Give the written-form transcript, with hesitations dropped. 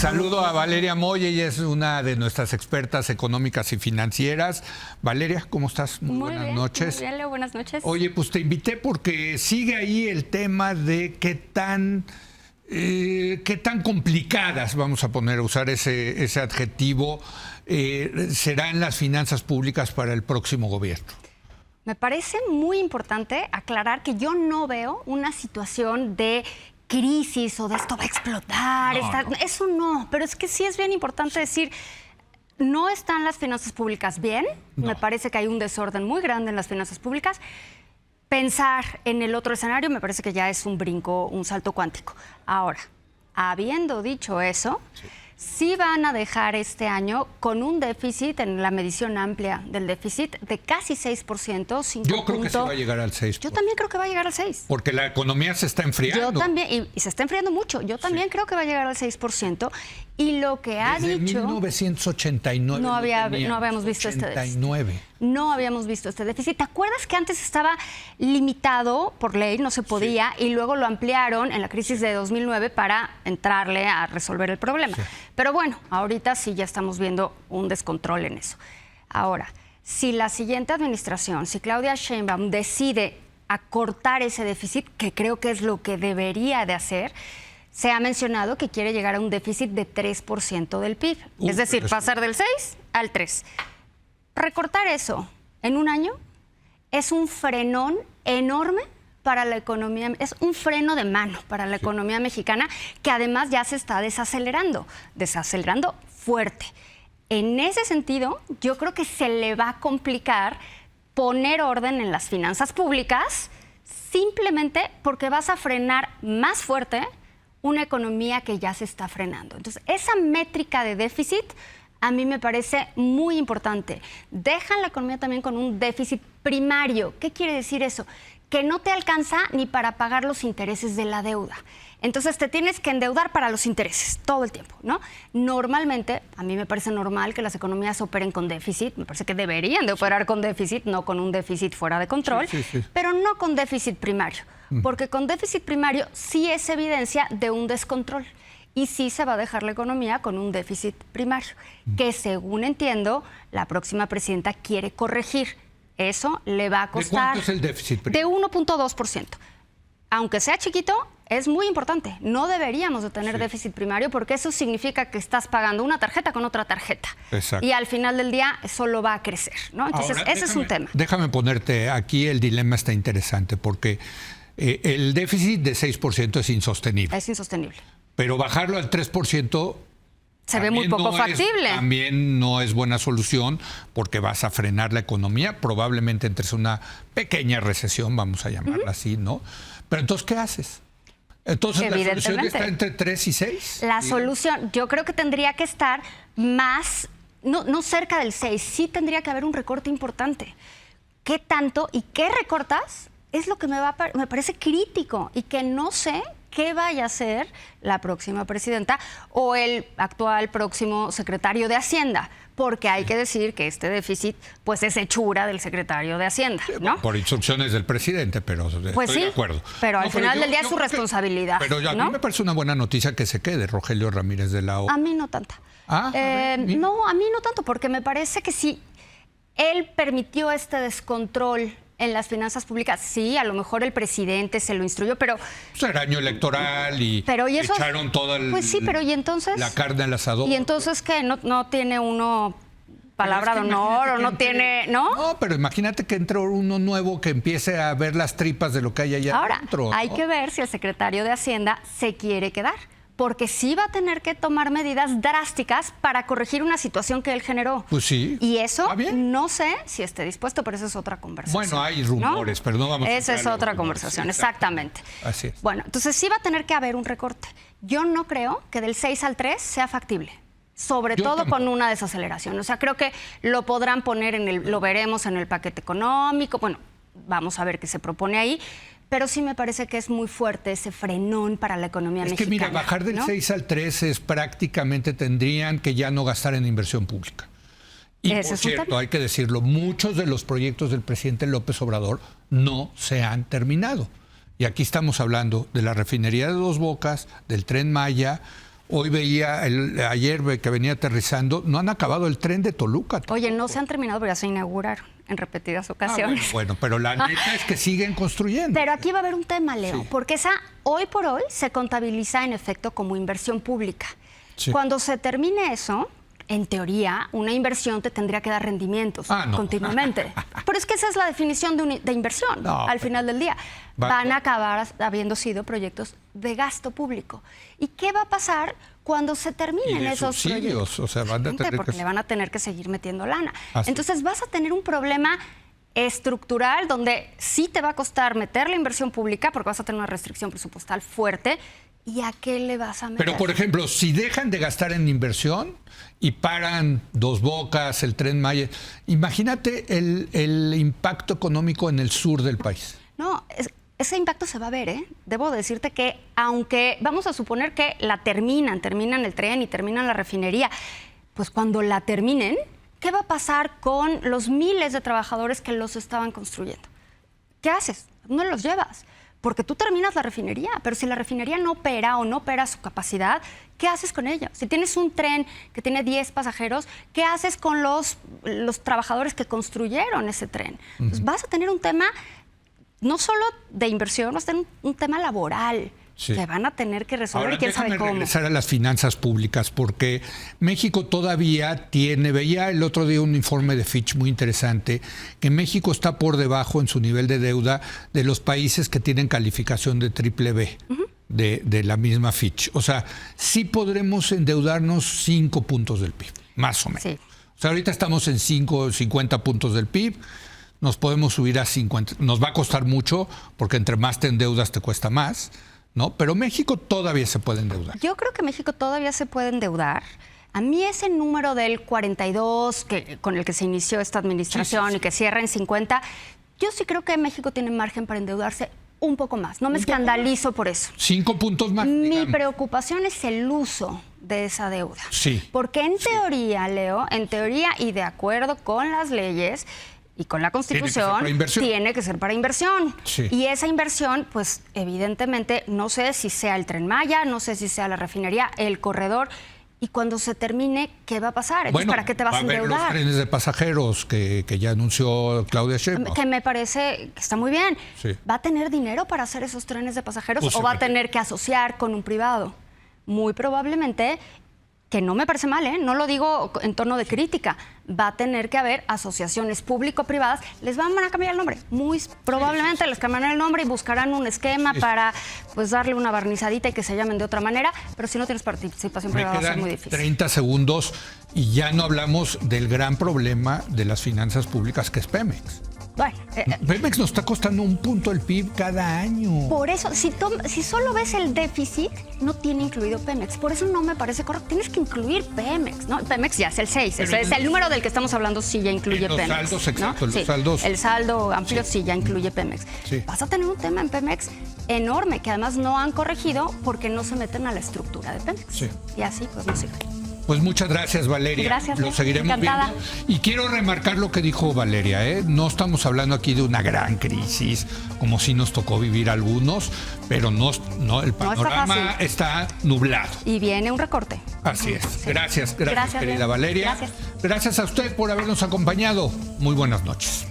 Saludo a Valeria Moya, ella es una de nuestras expertas económicas y financieras. Valeria, ¿cómo estás? Muy buenas noches. Muy bien, Leo, buenas noches. Oye, pues te invité porque sigue ahí el tema de qué tan complicadas, vamos a usar ese adjetivo, serán las finanzas públicas para el próximo gobierno. Me parece muy importante aclarar que yo no veo una situación de crisis o de esto va a explotar. No. Eso no, pero es que sí es bien importante decir, no están las finanzas públicas bien. No. Me parece que hay un desorden muy grande en las finanzas públicas. Pensar en el otro escenario me parece que ya es un brinco, un salto cuántico. Ahora, habiendo dicho eso, sí van a dejar este año con un déficit en la medición amplia del déficit de casi 6%. Yo creo que sí va a llegar al 6%. Yo también creo que va a llegar al 6%. Porque la economía se está enfriando. Yo también, y se está enfriando mucho. Yo también creo que va a llegar al 6%. Y lo que ha Desde dicho... 1989 no habíamos visto 89. No habíamos visto este déficit. ¿Te acuerdas que antes estaba limitado por ley, no se podía, y luego lo ampliaron en la crisis de 2009 para entrarle a resolver el problema? Sí. Pero bueno, ahorita sí ya estamos viendo un descontrol en eso. Ahora, si la siguiente administración, si Claudia Sheinbaum decide acortar ese déficit, que creo que es lo que debería de hacer, se ha mencionado que quiere llegar a un déficit de 3% del PIB. Es decir, pasar del 6 al 3. Recortar eso en un año es un frenón enorme para la economía, es un freno de mano para la economía mexicana, que además ya se está desacelerando fuerte. En ese sentido, yo creo que se le va a complicar poner orden en las finanzas públicas simplemente porque vas a frenar más fuerte una economía que ya se está frenando. Entonces, esa métrica de déficit a mí me parece muy importante. Dejan la economía también con un déficit primario. ¿Qué quiere decir eso? Que no te alcanza ni para pagar los intereses de la deuda. Entonces te tienes que endeudar para los intereses todo el tiempo, ¿no? Normalmente, a mí me parece normal que las economías operen con déficit. Me parece que deberían de operar con déficit, no con un déficit fuera de control, pero no con déficit primario. Porque con déficit primario sí es evidencia de un descontrol. Y sí se va a dejar la economía con un déficit primario, que según entiendo, la próxima presidenta quiere corregir. Eso le va a costar... ¿De cuánto es el déficit primario? De 1.2%. Aunque sea chiquito, es muy importante. No deberíamos de tener déficit primario porque eso significa que estás pagando una tarjeta con otra tarjeta. Exacto. Y al final del día solo va a crecer, ¿no? Entonces, ahora, ese es un tema. Déjame ponerte aquí, el dilema está interesante porque el déficit de 6% es insostenible. Es insostenible. Pero bajarlo al 3% se ve muy poco factible. También no es buena solución porque vas a frenar la economía. Probablemente entres en una pequeña recesión, vamos a llamarla así, ¿no? Pero entonces, ¿qué haces? Entonces, ¿la solución está entre 3 y 6? La solución, yo creo que tendría que estar más, no cerca del 6. Sí tendría que haber un recorte importante. ¿Qué tanto y qué recortas? Es lo que me parece crítico y que no sé qué vaya a hacer la próxima presidenta o el actual próximo secretario de Hacienda, porque hay que decir que este déficit pues es hechura del secretario de Hacienda, ¿no? Por instrucciones del presidente, pero pues estoy de acuerdo. Pero al final del día es su responsabilidad. Pero a mí me parece una buena noticia que se quede Rogelio Ramírez de la O. A mí no tanta. No, a mí no tanto, porque me parece que si él permitió este descontrol en las finanzas públicas, sí, a lo mejor el presidente se lo instruyó, pero... Era año electoral y eso, echaron toda pues sí, pero ¿y entonces? La carne al asador. ¿Y entonces qué? ¿No tiene uno palabra de honor o no tiene...? No, pero imagínate que entre uno nuevo que empiece a ver las tripas de lo que hay allá adentro. Ahora, hay que ver si el secretario de Hacienda se quiere quedar, porque sí va a tener que tomar medidas drásticas para corregir una situación que él generó. Pues sí. Y eso no sé si esté dispuesto, pero eso es otra conversación. Bueno, hay rumores, ¿no? Pero no vamos a... Esa es otra conversación, exactamente. Así es. Bueno, entonces sí va a tener que haber un recorte. Yo no creo que del 6 al 3 sea factible. Sobre todo con una desaceleración. O sea, creo que lo podrán poner lo veremos en el paquete económico. Bueno, vamos a ver qué se propone ahí. Pero sí me parece que es muy fuerte ese frenón para la economía mexicana. Es que mira, bajar del 6 al 3 es prácticamente tendrían que ya no gastar en inversión pública. Y por cierto, hay que decirlo, muchos de los proyectos del presidente López Obrador no se han terminado. Y aquí estamos hablando de la refinería de Dos Bocas, del Tren Maya Hoy veía, ayer que venía aterrizando, no han acabado el tren de Toluca. Oye, no se han terminado, pero ya se inauguraron en repetidas ocasiones. Bueno, pero la neta es que siguen construyendo. Pero aquí va a haber un tema, Leo, porque esa hoy por hoy se contabiliza en efecto como inversión pública. Sí. Cuando se termine eso, en teoría, una inversión te tendría que dar rendimientos continuamente. Pero es que esa es la definición de inversión al final del día. Van a acabar habiendo sido proyectos de gasto público. ¿Y qué va a pasar cuando se terminen esos proyectos? O sea, van a tener porque le van a tener que seguir metiendo lana. Entonces vas a tener un problema estructural donde sí te va a costar meter la inversión pública porque vas a tener una restricción presupuestal fuerte. ¿Y a qué le vas a meter? Pero, por ejemplo, si dejan de gastar en inversión y paran Dos Bocas, el Tren Maya, imagínate el impacto económico en el sur del país. No, ese impacto se va a ver, ¿eh? Debo decirte que, aunque vamos a suponer que la terminan el tren y terminan la refinería, pues cuando la terminen, ¿qué va a pasar con los miles de trabajadores que los estaban construyendo? ¿Qué haces? No los llevas. Porque tú terminas la refinería, pero si la refinería no opera o no opera a su capacidad, ¿qué haces con ella? Si tienes un tren que tiene 10 pasajeros, ¿qué haces con los trabajadores que construyeron ese tren? Pues vas a tener un tema no solo de inversión, vas a tener un tema laboral. Que van a tener que resolver. Ahora, quién sabe cómo. Regresar a las finanzas públicas, porque México todavía veía el otro día un informe de Fitch muy interesante, que México está por debajo en su nivel de deuda de los países que tienen calificación de BBB, de la misma Fitch. O sea, sí podremos endeudarnos 5 puntos del PIB, más o menos. Sí. O sea, ahorita estamos en 50 puntos del PIB. Nos podemos subir a 50. Nos va a costar mucho, porque entre más te endeudas te cuesta más. ¿No? Pero México todavía se puede endeudar. Yo creo que México todavía se puede endeudar. A mí ese número del 42 con el que se inició esta administración y que cierra en 50, yo sí creo que México tiene margen para endeudarse un poco más. No me escandalizo por eso. 5 puntos más. Mi preocupación es el uso de esa deuda. Sí. Porque en teoría, Leo, en teoría y de acuerdo con las leyes y con la Constitución, tiene que ser para inversión. Sí. Y esa inversión, pues evidentemente, no sé si sea el Tren Maya, no sé si sea la refinería, el corredor. Y cuando se termine, ¿qué va a pasar? Entonces, ¿para qué te vas a endeudar? Los trenes de pasajeros que ya anunció Claudia Sheinbaum. Que me parece que está muy bien. Sí. ¿Va a tener dinero para hacer esos trenes de pasajeros pues o va a tener que asociar con un privado? Muy probablemente, que no me parece mal, no lo digo en tono de crítica, va a tener que haber asociaciones público-privadas, les van a cambiar el nombre, muy probablemente les cambiarán el nombre y buscarán un esquema para pues darle una barnizadita y que se llamen de otra manera, pero si no tienes participación privada va a ser muy difícil. 30 segundos y ya no hablamos del gran problema de las finanzas públicas que es Pemex. Bueno, Pemex nos está costando 1 punto el PIB cada año. Por eso, si solo ves el déficit, no tiene incluido Pemex. Por eso no me parece correcto. Tienes que incluir Pemex, ¿no? Pemex ya es el 6. Es el número del que estamos hablando, sí ya incluye Pemex. Los saldos, exacto, ¿no? los saldos. El saldo amplio sí ya incluye Pemex. Sí. Vas a tener un tema en Pemex enorme, que además no han corregido porque no se meten a la estructura de Pemex. Sí. Y así, pues no sirve. Pues muchas gracias, Valeria. Gracias. Lo seguiremos encantada. viendo. Y quiero remarcar lo que dijo Valeria, ¿eh? No estamos hablando aquí de una gran crisis, como sí nos tocó vivir algunos, pero no el panorama está nublado. Y viene un recorte. Así es. Sí. Gracias, querida Valeria. Gracias. Gracias a usted por habernos acompañado. Muy buenas noches.